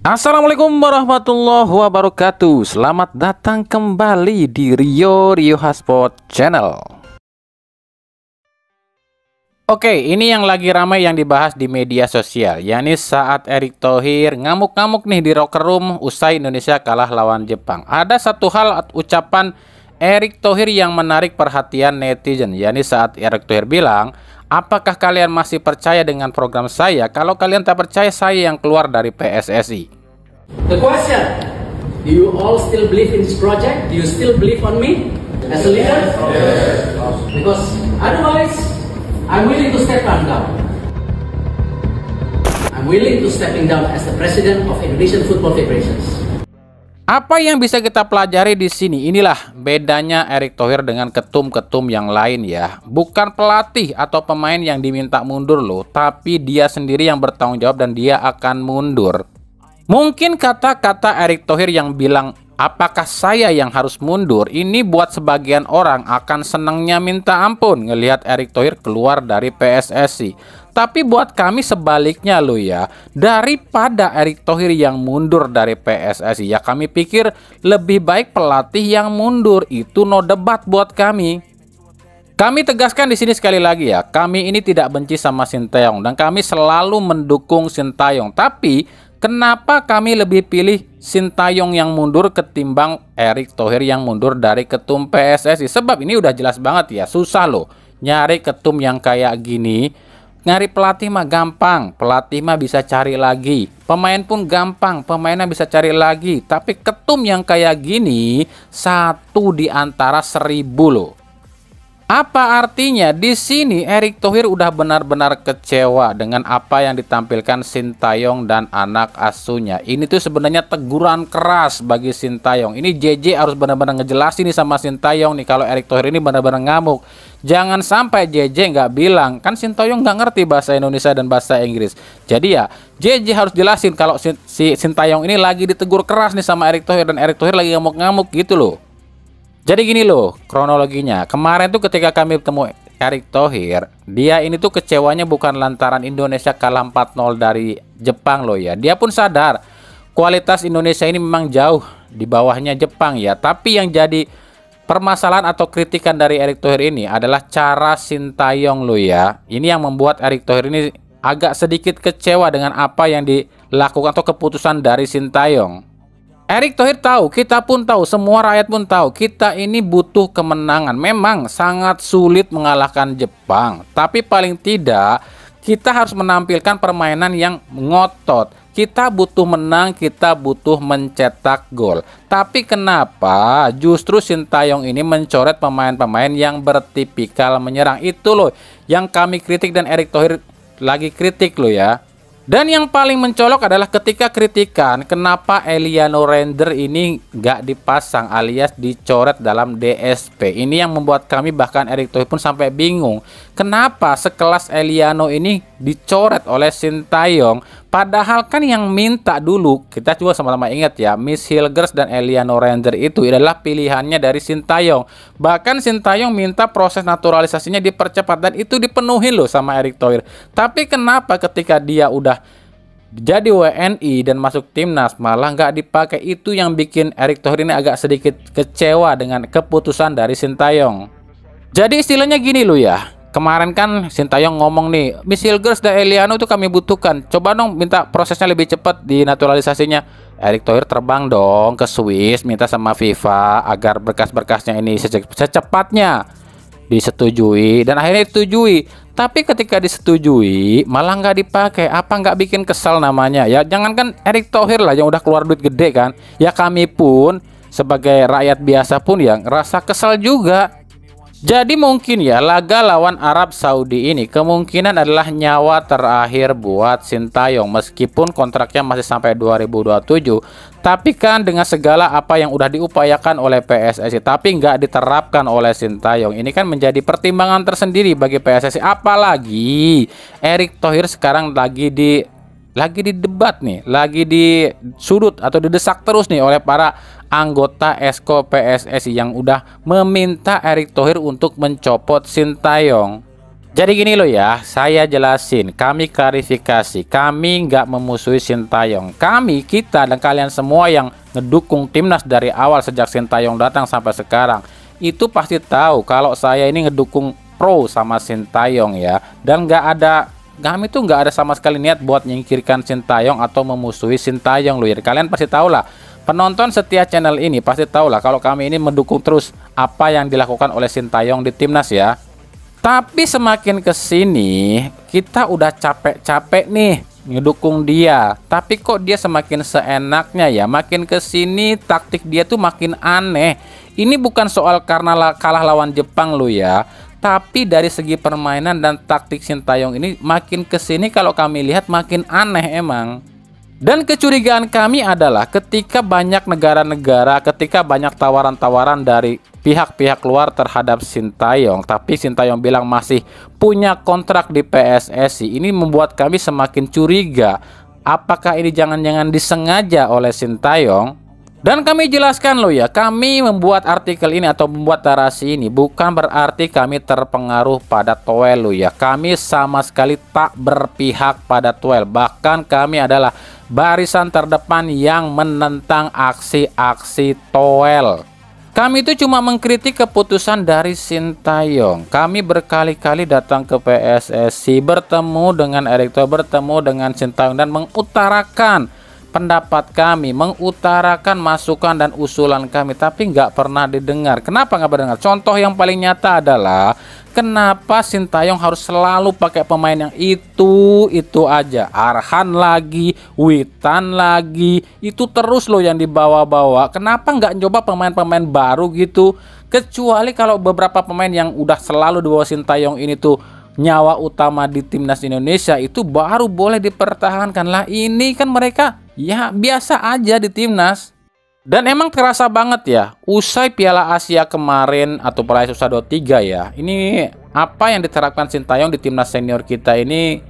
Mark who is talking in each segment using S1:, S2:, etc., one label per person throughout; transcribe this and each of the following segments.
S1: Assalamualaikum warahmatullahi wabarakatuh. Selamat datang kembali di Rio Hotspot Channel. Oke, ini yang lagi ramai yang dibahas di media sosial, yakni saat Erick Thohir ngamuk-ngamuk nih di locker room usai Indonesia kalah lawan Jepang. Ada satu hal ucapan Erick Thohir yang menarik perhatian netizen, yakni saat Erick Thohir bilang, "Apakah kalian masih percaya dengan program saya? Kalau kalian tak percaya, saya yang keluar dari PSSI."
S2: The question, do you all still believe in this project? Do you still believe on me as a leader? Yes. Because otherwise, I'm willing to step down. I'm willing to stepping down as the president of Indonesian Football Federations.
S1: Apa yang bisa kita pelajari di sini? Inilah bedanya Erick Thohir dengan ketum-ketum yang lain ya. Bukan pelatih atau pemain yang diminta mundur loh, tapi dia sendiri yang bertanggung jawab dan dia akan mundur. Mungkin kata-kata Erick Thohir yang bilang, "Apakah saya yang harus mundur?" ini buat sebagian orang akan senangnya minta ampun ngelihat Erick Thohir keluar dari PSSI. Tapi buat kami sebaliknya loh ya. Daripada Erick Thohir yang mundur dari PSSI, ya kami pikir lebih baik pelatih yang mundur. Itu no debat buat kami. Kami tegaskan di sini sekali lagi ya, kami ini tidak benci sama Sintayong dan kami selalu mendukung Sintayong. Tapi kenapa kami lebih pilih Sintayong yang mundur ketimbang Erick Thohir yang mundur dari ketum PSSI? Sebab ini udah jelas banget ya, susah loh nyari ketum yang kayak gini. Nyari pelatih mah gampang, pelatih mah bisa cari lagi. Pemain pun gampang, pemainnya bisa cari lagi. Tapi ketum yang kayak gini, 1 di antara 1000 loh. Apa artinya? Di sini Erick Thohir udah benar-benar kecewa dengan apa yang ditampilkan Sintayong dan anak asuhnya. Ini tuh sebenarnya teguran keras bagi Sintayong. Ini JJ harus benar-benar ngejelasin nih sama Sintayong nih kalau Erick Thohir ini benar-benar ngamuk. Jangan sampai JJ nggak bilang, kan Sintayong nggak ngerti bahasa Indonesia dan bahasa Inggris. Jadi ya JJ harus jelasin kalau si Sintayong ini lagi ditegur keras nih sama Erick Thohir dan Erick Thohir lagi ngamuk-ngamuk gitu loh. Jadi gini loh kronologinya. Kemarin tuh ketika kami bertemu Erick Thohir, dia ini tuh kecewanya bukan lantaran Indonesia kalah 4-0 dari Jepang loh ya. Dia pun sadar kualitas Indonesia ini memang jauh di bawahnya Jepang ya. Tapi yang jadi permasalahan atau kritikan dari Erick Thohir ini adalah cara Sintayong loh ya. Ini yang membuat Erick Thohir ini agak sedikit kecewa dengan apa yang dilakukan atau keputusan dari Sintayong. Erick Thohir tahu, kita pun tahu, semua rakyat pun tahu, kita ini butuh kemenangan. Memang sangat sulit mengalahkan Jepang, tapi paling tidak kita harus menampilkan permainan yang ngotot. Kita butuh menang, kita butuh mencetak gol. Tapi kenapa justru Sintayong ini mencoret pemain-pemain yang bertipikal menyerang? Itu loh yang kami kritik dan Erick Thohir lagi kritik loh ya. Dan yang paling mencolok adalah ketika kritikan kenapa Eliano Render ini nggak dipasang alias dicoret dalam DSP. Ini yang membuat kami bahkan Erick Thohir pun sampai bingung. Kenapa sekelas Eliano ini dicoret oleh Sintayong? Padahal kan yang minta dulu, kita juga sama-sama ingat ya, Miss Hilgers dan Eliano Render itu adalah pilihannya dari Sintayong. Bahkan Sintayong minta proses naturalisasinya dipercepat dan itu dipenuhi loh sama Erick Thohir. Tapi kenapa ketika dia udah jadi WNI dan masuk timnas malah nggak dipakai? Itu yang bikin Erick Thohir ini agak sedikit kecewa dengan keputusan dari Sintayong. Jadi istilahnya gini loh ya. Kemarin kan Sintayong ngomong nih, Miss Hilgers dan Eliano itu kami butuhkan. Coba dong minta prosesnya lebih cepat di naturalisasinya. Erick Thohir terbang dong ke Swiss, minta sama FIFA agar berkas-berkasnya ini secepatnya disetujui dan akhirnya disetujui. Tapi ketika disetujui malah nggak dipakai. Apa nggak bikin kesal namanya? Ya jangankan Erick Thohir lah yang udah keluar duit gede kan. Ya kami pun sebagai rakyat biasa pun yang ngerasa kesal juga. Jadi mungkin ya laga lawan Arab Saudi ini kemungkinan adalah nyawa terakhir buat Sintayong. Meskipun kontraknya masih sampai 2027. Tapi kan dengan segala apa yang udah diupayakan oleh PSSI tapi nggak diterapkan oleh Sintayong, ini kan menjadi pertimbangan tersendiri bagi PSSI. Apalagi Erick Thohir sekarang lagi di debat nih, lagi di sudut atau didesak terus nih oleh para anggota Esko PSSI yang udah meminta Erick Thohir untuk mencopot Sintayong. Jadi gini loh ya, saya jelasin, kami klarifikasi, kami nggak memusuhi Sintayong. Kita dan kalian semua yang ngedukung timnas dari awal sejak Sintayong datang sampai sekarang, itu pasti tahu kalau saya ini ngedukung pro sama Sintayong ya. Dan kami tuh nggak ada sama sekali niat buat nyingkirkan Sintayong atau memusuhi Sintayong loh ya. Kalian pasti tahu lah, penonton setia channel ini pasti tahu lah kalau kami ini mendukung terus apa yang dilakukan oleh Sintayong di timnas ya. Tapi semakin kesini kita udah capek-capek nih ngedukung dia. Tapi kok dia semakin seenaknya ya. Makin kesini taktik dia tuh makin aneh. Ini bukan soal karena kalah lawan Jepang lo ya. Tapi dari segi permainan dan taktik Sintayong ini makin kesini kalau kami lihat makin aneh emang. Dan kecurigaan kami adalah ketika banyak negara-negara, ketika banyak tawaran-tawaran dari pihak-pihak luar terhadap Sintayong, tapi Sintayong bilang masih punya kontrak di PSSI, ini membuat kami semakin curiga. Apakah ini jangan-jangan disengaja oleh Sintayong? Dan kami jelaskan loh ya, kami membuat artikel ini atau membuat narasi ini bukan berarti kami terpengaruh pada Toel loh ya. Kami sama sekali tak berpihak pada Toel. Bahkan kami adalah barisan terdepan yang menentang aksi-aksi Toel. Kami itu cuma mengkritik keputusan dari Sintayong. Kami berkali-kali datang ke PSSI, bertemu dengan Erick Thohir, bertemu dengan Sintayong dan mengutarakan pendapat kami, mengutarakan masukan dan usulan kami, tapi nggak pernah didengar. Kenapa nggak berdengar? Contoh yang paling nyata adalah kenapa Sintayong harus selalu pakai pemain yang itu aja. Arhan lagi, Witan lagi, itu terus loh yang dibawa-bawa. Kenapa nggak coba pemain-pemain baru gitu? Kecuali kalau beberapa pemain yang udah selalu dibawa Sintayong ini tuh nyawa utama di timnas Indonesia, itu baru boleh dipertahankan lah. Ini kan mereka ya biasa aja di timnas. Dan emang terasa banget ya, usai Piala Asia kemarin atau Piala Asia 23 ya, ini apa yang diterapkan Sintayong di timnas senior kita ini,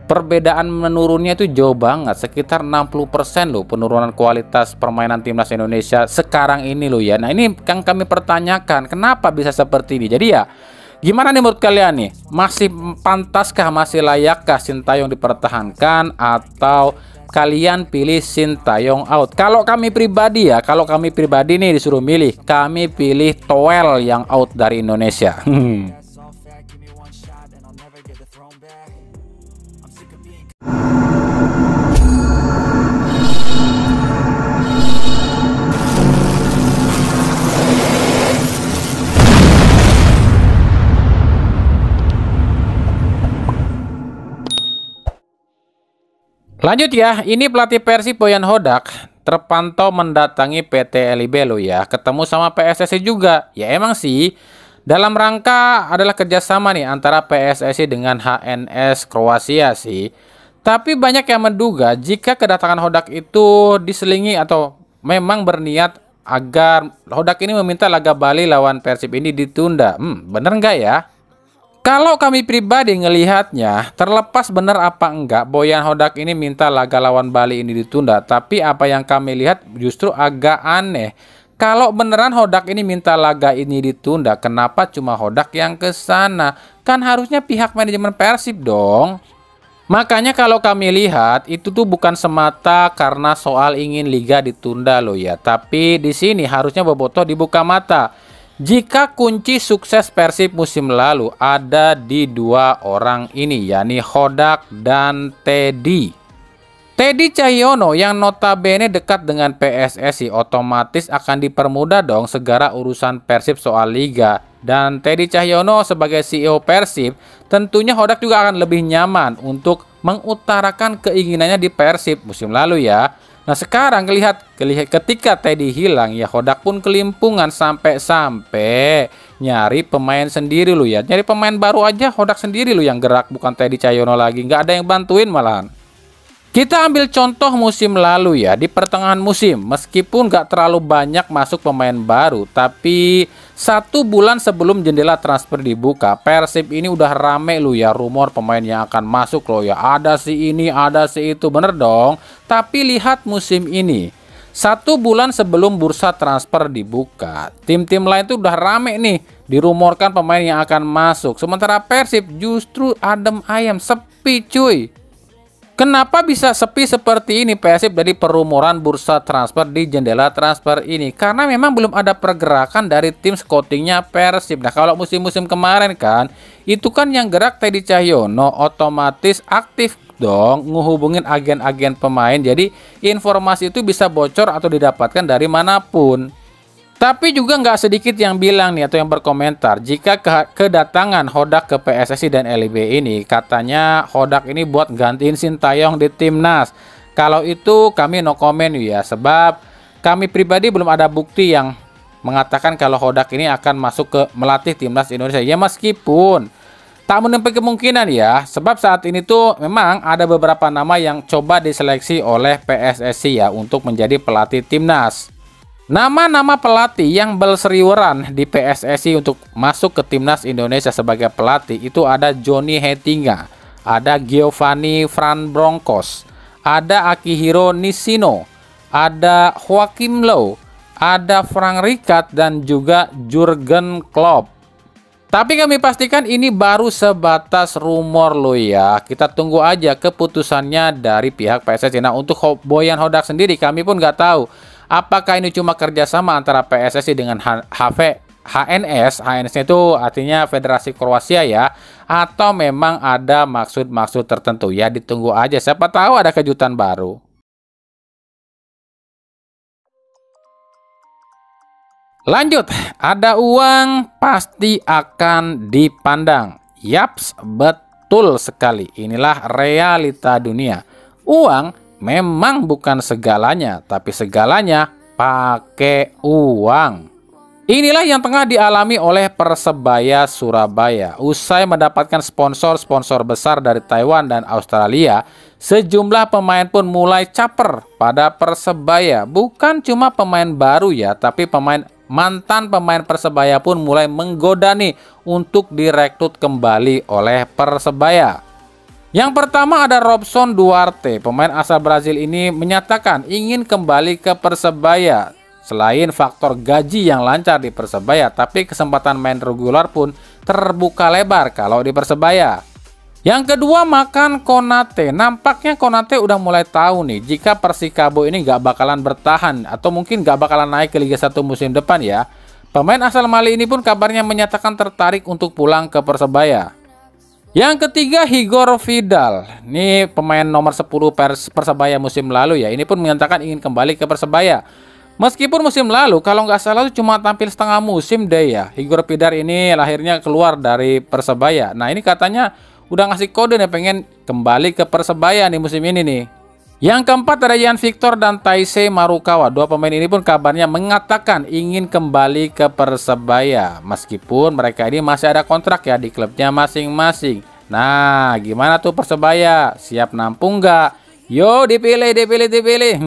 S1: perbedaan menurunnya itu jauh banget, sekitar 60% loh penurunan kualitas permainan timnas Indonesia sekarang ini loh ya. Nah ini yang kami pertanyakan, kenapa bisa seperti ini? Jadi ya gimana nih menurut kalian nih? Masih pantaskah, masih layakkah Sintayong dipertahankan atau kalian pilih Sintayong out? Kalau kami pribadi ya, kalau kami pribadi nih disuruh milih, kami pilih Toel yang out dari Indonesia. Lanjut ya, ini pelatih Persib Boyan Hodak terpantau mendatangi PT LIB lo ya, ketemu sama PSSI juga. Ya emang sih, dalam rangka adalah kerjasama nih antara PSSI dengan HNS Kroasia sih. Tapi banyak yang menduga jika kedatangan Hodak itu diselingi atau memang berniat agar Hodak ini meminta laga Bali lawan Persib ini ditunda. Bener nggak ya? Kalau kami pribadi ngelihatnya, terlepas benar apa enggak Boyan Hodak ini minta laga lawan Bali ini ditunda, tapi apa yang kami lihat justru agak aneh. Kalau beneran Hodak ini minta laga ini ditunda, kenapa cuma Hodak yang ke sana? Kan harusnya pihak manajemen Persib dong. Makanya kalau kami lihat itu tuh bukan semata karena soal ingin liga ditunda loh ya, tapi di sini harusnya bobotoh dibuka mata. Jika kunci sukses Persib musim lalu ada di dua orang ini, yakni Hodak dan Teddy Cahyono yang notabene dekat dengan PSSI, otomatis akan dipermudah dong segala urusan Persib soal liga. Dan Teddy Cahyono sebagai CEO Persib, tentunya Hodak juga akan lebih nyaman untuk mengutarakan keinginannya di Persib musim lalu ya. Nah sekarang ketika Teddy hilang ya, Hodak pun kelimpungan sampai nyari pemain sendiri lu ya. Nyari pemain baru aja Hodak sendiri lu yang gerak, bukan Teddy Cahyono lagi. Nggak ada yang bantuin malahan. Kita ambil contoh musim lalu ya, di pertengahan musim meskipun nggak terlalu banyak masuk pemain baru, tapi 1 bulan sebelum jendela transfer dibuka, Persib ini udah rame lu ya rumor pemain yang akan masuk lo ya. Ada si ini, ada si itu, bener dong. Tapi lihat musim ini, 1 bulan sebelum bursa transfer dibuka, tim-tim lain tuh udah rame nih, dirumorkan pemain yang akan masuk. Sementara Persib justru adem ayam, sepi cuy. Kenapa bisa sepi seperti ini Persib dari perumuran bursa transfer di jendela transfer ini? Karena memang belum ada pergerakan dari tim scoutingnya Persib. Nah, kalau musim-musim kemarin kan, itu kan yang gerak Teddy Cahyono, otomatis aktif dong ngehubungin agen-agen pemain. Jadi informasi itu bisa bocor atau didapatkan dari manapun. Tapi juga nggak sedikit yang bilang nih atau yang berkomentar jika kedatangan Hodak ke PSSI dan LIB ini katanya Hodak ini buat gantiin Sintayong di timnas. Kalau itu kami no comment ya, sebab kami pribadi belum ada bukti yang mengatakan kalau Hodak ini akan masuk ke melatih timnas Indonesia. Ya meskipun tak menutup kemungkinan ya, sebab saat ini tuh memang ada beberapa nama yang coba diseleksi oleh PSSI ya untuk menjadi pelatih timnas. Nama-nama pelatih yang berseliweran di PSSI untuk masuk ke timnas Indonesia sebagai pelatih itu ada Johnny Heitinga, ada Giovanni Van Bronckhorst, ada Akihiro Nishino, ada Joachim Low, ada Frank Rijkaard dan juga Jurgen Klopp. Tapi kami pastikan ini baru sebatas rumor loh ya. Kita tunggu aja keputusannya dari pihak PSSI. Nah, untuk Boyan Hodak sendiri kami pun nggak tahu apakah ini cuma kerjasama antara PSSI dengan HNS. HNS itu artinya Federasi Kroasia ya, atau memang ada maksud-maksud tertentu ya. Ditunggu aja, siapa tahu ada kejutan baru. Lanjut, ada uang pasti akan dipandang. Yaps, betul sekali. Inilah realita dunia. Uang memang bukan segalanya, tapi segalanya pakai uang. Inilah yang tengah dialami oleh Persebaya Surabaya. Usai mendapatkan sponsor-sponsor besar dari Taiwan dan Australia, sejumlah pemain pun mulai caper pada Persebaya. Bukan cuma pemain baru ya, tapi mantan pemain Persebaya pun mulai menggoda nih untuk direkrut kembali oleh Persebaya. Yang pertama ada Robson Duarte. Pemain asal Brazil ini menyatakan ingin kembali ke Persebaya. Selain faktor gaji yang lancar di Persebaya, tapi kesempatan main regular pun terbuka lebar kalau di Persebaya. Yang kedua Makan Konate. Nampaknya Konate udah mulai tahu nih jika Persikabo ini gak bakalan bertahan atau mungkin gak bakalan naik ke Liga 1 musim depan ya. Pemain asal Mali ini pun kabarnya menyatakan tertarik untuk pulang ke Persebaya. Yang ketiga Igor Vidal. Ini pemain nomor 10 Persebaya musim lalu ya. Ini pun menyatakan ingin kembali ke Persebaya. Meskipun musim lalu kalau nggak salah itu cuma tampil setengah musim deh ya. Igor Vidal ini lahirnya keluar dari Persebaya. Nah ini katanya udah ngasih kode nih pengen kembali ke Persebaya nih musim ini nih. Yang keempat ada Yan Victor dan Taisei Marukawa. Dua pemain ini pun kabarnya mengatakan ingin kembali ke Persebaya. Meskipun mereka ini masih ada kontrak ya di klubnya masing-masing. Nah gimana tuh Persebaya? Siap nampung nggak? Yo dipilih.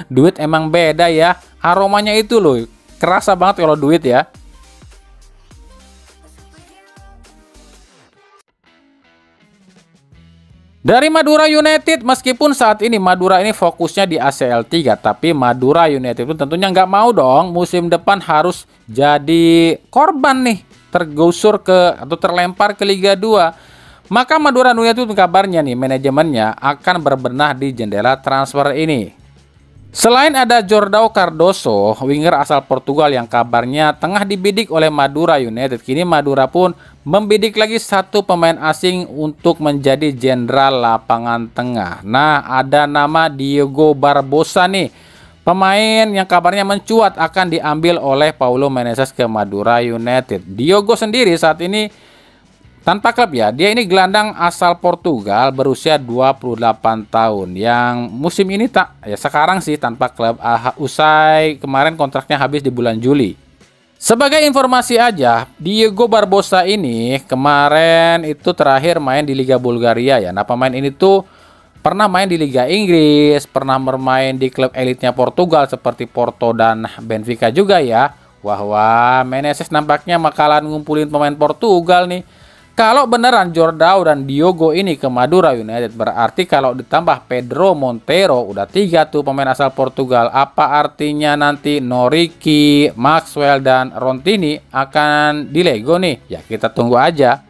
S1: Duit emang beda ya. Aromanya itu loh. Kerasa banget kalau duit ya. Dari Madura United, meskipun saat ini Madura ini fokusnya di ACL 3, tapi Madura United pun tentunya nggak mau dong musim depan harus jadi korban nih, tergusur atau terlempar ke Liga 2. Maka Madura United itu kabarnya nih manajemennya akan berbenah di jendela transfer ini. Selain ada Jordão Cardoso, winger asal Portugal yang kabarnya tengah dibidik oleh Madura United, kini Madura pun membidik lagi satu pemain asing untuk menjadi jenderal lapangan tengah. Nah, ada nama Diogo Barbosa nih, pemain yang kabarnya mencuat akan diambil oleh Paulo Menezes ke Madura United. Diogo sendiri saat ini tanpa klub ya, dia ini gelandang asal Portugal berusia 28 tahun yang musim ini sekarang sih tanpa klub, usai kemarin kontraknya habis di bulan Juli. Sebagai informasi aja, Diogo Barbosa ini kemarin itu terakhir main di Liga Bulgaria ya. Nah pemain ini tuh pernah main di Liga Inggris, pernah bermain di klub elitnya Portugal seperti Porto dan Benfica juga ya. Wah, Menezes nampaknya bakalan ngumpulin pemain Portugal nih. Kalau beneran Jordao dan Diogo ini ke Madura United, berarti kalau ditambah Pedro Monteiro, udah 3 tuh pemain asal Portugal. Apa artinya nanti Noriki, Maxwell, dan Rontini akan dilego nih? Ya kita tunggu aja.